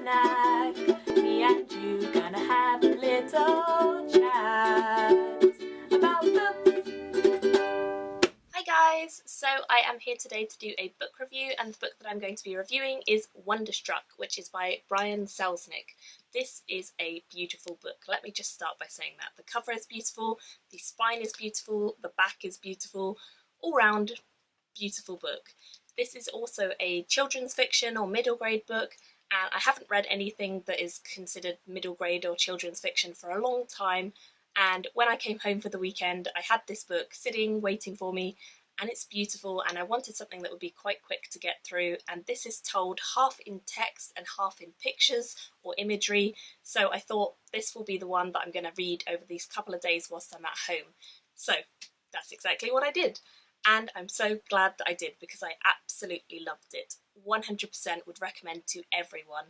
snack. Me and you gonna have a little chat about books. Hi guys, so I am here today to do a book review, and the book that I'm going to be reviewing is WonderStruck, which is by Brian Selznick. This is a beautiful book. Let me just start by saying that. The cover is beautiful, the spine is beautiful, the back is beautiful, all round beautiful book. This is also a children's fiction or middle grade book, and I haven't read anything that is considered middle grade or children's fiction for a long time, and when I came home for the weekend I had this book sitting waiting for me, and it's beautiful, and I wanted something that would be quite quick to get through, and this is told half in text and half in pictures or imagery, so I thought this will be the one that I'm going to read over these couple of days whilst I'm at home. So that's exactly what I did. And I'm so glad that I did, because I absolutely loved it. 100% would recommend to everyone.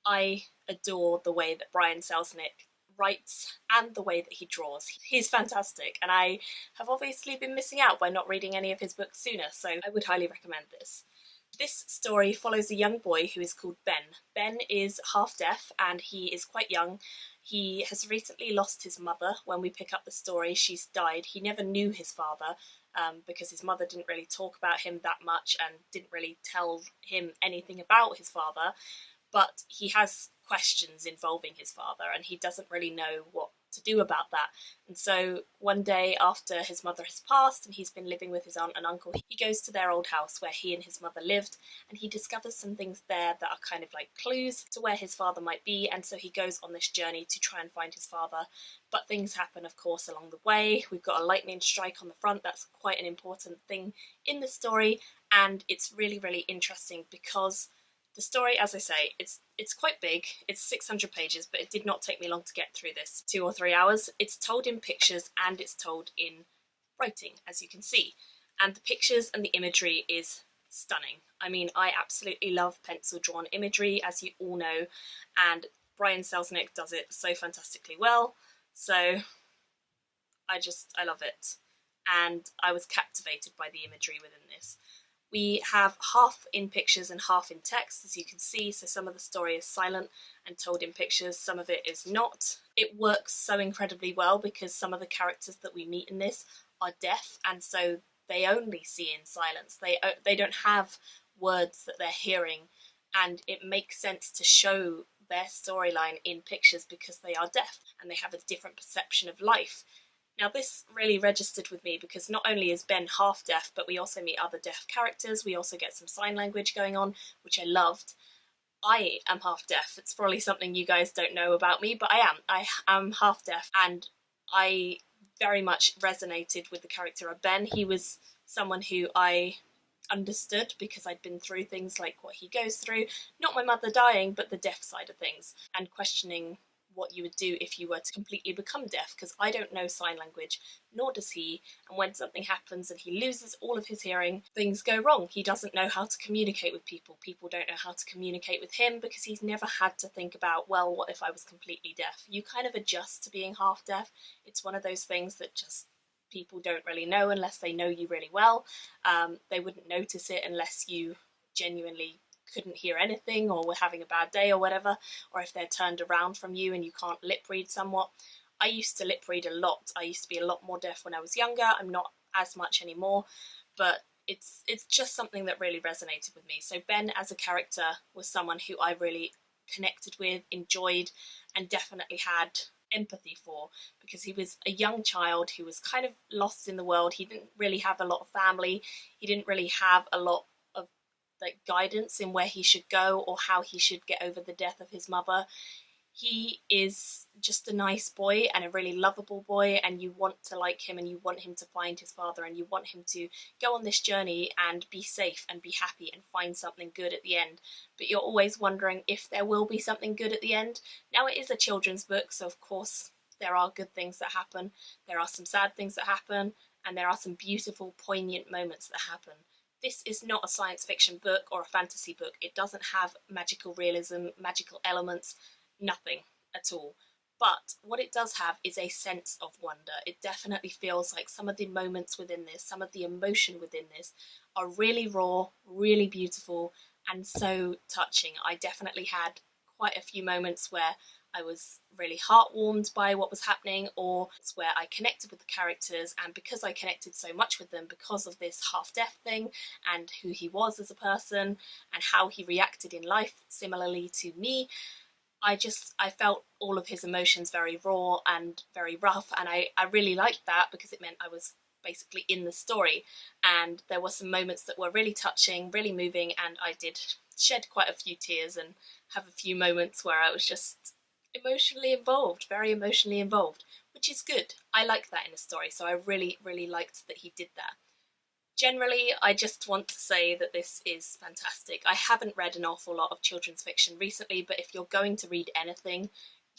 I adore the way that Brian Selznick writes and the way that he draws. He's fantastic, and I have obviously been missing out by not reading any of his books sooner, so I would highly recommend this. This story follows a young boy who is called Ben. Ben is half deaf and he is quite young. He has recently lost his mother. When we pick up the story, she's died. He never knew his father because his mother didn't really talk about him that much and didn't really tell him anything about his father. But he has questions involving his father and he doesn't really know what to do about that. And so one day after his mother has passed and he's been living with his aunt and uncle, he goes to their old house where he and his mother lived, and he discovers some things there that are kind of like clues to where his father might be, and so he goes on this journey to try and find his father. But things happen, of course, along the way. We've got a lightning strike on the front. That's quite an important thing in the story, and it's really, really interesting because the story, as I say, it's quite big. It's 600 pages, but it did not take me long to get through this, 2 or 3 hours. It's told in pictures and it's told in writing, as you can see. And the pictures and the imagery is stunning. I mean, I absolutely love pencil-drawn imagery, as you all know, and Brian Selznick does it so fantastically well. So I love it. And I was captivated by the imagery within this. We have half in pictures and half in text, as you can see, so some of the story is silent and told in pictures, some of it is not. It works so incredibly well because some of the characters that we meet in this are deaf, and so they only see in silence. They don't have words that they're hearing, and it makes sense to show their storyline in pictures because they are deaf and they have a different perception of life. Now this really registered with me because not only is Ben half deaf, but we also meet other deaf characters. We also get some sign language going on, which I loved. I am half deaf. It's probably something you guys don't know about me, but I am. I am half deaf, and I very much resonated with the character of Ben. He was someone who I understood because I'd been through things like what he goes through. Not my mother dying, but the deaf side of things, and questioning what you would do if you were to completely become deaf, because I don't know sign language, nor does he, and when something happens and he loses all of his hearing, things go wrong. He doesn't know how to communicate with people. People don't know how to communicate with him because he's never had to think about, well, what if I was completely deaf? You kind of adjust to being half deaf. It's one of those things that just people don't really know unless they know you really well. They wouldn't notice it unless you genuinely couldn't hear anything or were having a bad day or whatever, or if they're turned around from you and you can't lip read somewhat. I used to lip read a lot. I used to be a lot more deaf when I was younger. I'm not as much anymore, but it's just something that really resonated with me. So Ben as a character was someone who I really connected with, enjoyed, and definitely had empathy for, because he was a young child who was kind of lost in the world. He didn't really have a lot of family. He didn't really have a lot of like guidance in where he should go or how he should get over the death of his mother. He is just a nice boy and a really lovable boy, and you want to like him and you want him to find his father and you want him to go on this journey and be safe and be happy and find something good at the end. But you're always wondering if there will be something good at the end. Now it is a children's book, so of course there are good things that happen, there are some sad things that happen, and there are some beautiful, poignant moments that happen. This is not a science fiction book or a fantasy book. It doesn't have magical realism, magical elements, nothing at all. But what it does have is a sense of wonder. It definitely feels like some of the moments within this, some of the emotion within this are really raw, really beautiful, and so touching. I definitely had quite a few moments where I was really heartwarmed by what was happening, or it's where I connected with the characters, and because I connected so much with them because of this half-death thing and who he was as a person and how he reacted in life similarly to me, I felt all of his emotions very raw and very rough, and I really liked that because it meant I was basically in the story, and there were some moments that were really touching, really moving, and I did shed quite a few tears and have a few moments where I was just emotionally involved, very emotionally involved, which is good. I like that in a story, so I really, really liked that he did that. Generally, I just want to say that this is fantastic. I haven't read an awful lot of children's fiction recently, but if you're going to read anything,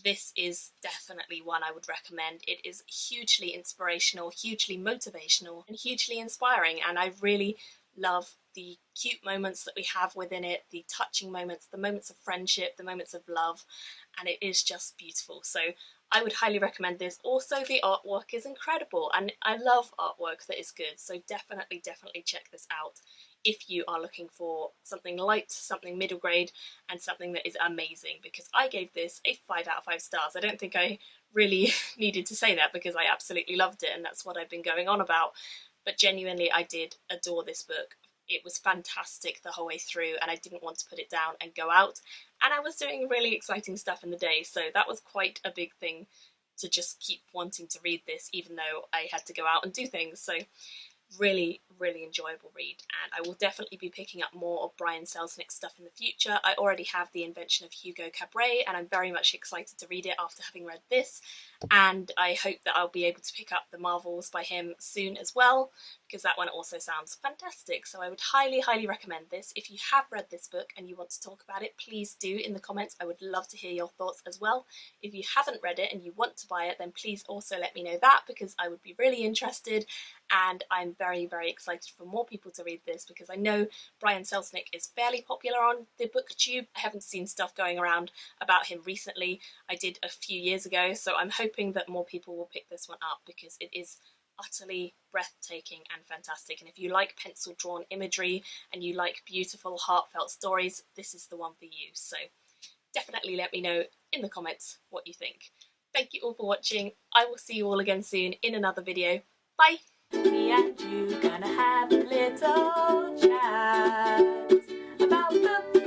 this is definitely one I would recommend. It is hugely inspirational, hugely motivational, and hugely inspiring, and I really love the cute moments that we have within it, the touching moments, the moments of friendship, the moments of love, and it is just beautiful. So I would highly recommend this. Also, the artwork is incredible, and I love artwork that is good, so definitely check this out if you are looking for something light, something middle grade, and something that is amazing, because I gave this a 5 out of 5 stars. I don't think I really needed to say that because I absolutely loved it, and that's what I've been going on about, but genuinely I did adore this book. It was fantastic the whole way through, and I didn't want to put it down and go out. And I was doing really exciting stuff in the day, so that was quite a big thing to just keep wanting to read this, even though I had to go out and do things. So really, really enjoyable read, and I will definitely be picking up more of Brian Selznick's stuff in the future. I already have The Invention of Hugo Cabret, and I'm very much excited to read it after having read this, and I hope that I'll be able to pick up The Marvels by him soon as well, because that one also sounds fantastic. So I would highly, highly recommend this. If you have read this book and you want to talk about it, please do in the comments. I would love to hear your thoughts as well. If you haven't read it and you want to buy it, then please also let me know that, because I would be really interested, and I'm very, very excited for more people to read this, because I know Brian Selznick is fairly popular on the booktube. I haven't seen stuff going around about him recently. I did a few years ago, so I'm hoping that more people will pick this one up, because it is utterly breathtaking and fantastic. And if you like pencil drawn imagery and you like beautiful, heartfelt stories, this is the one for you. So definitely let me know in the comments what you think. Thank you all for watching. I will see you all again soon in another video. Bye! Me and you gonna have a little chat about the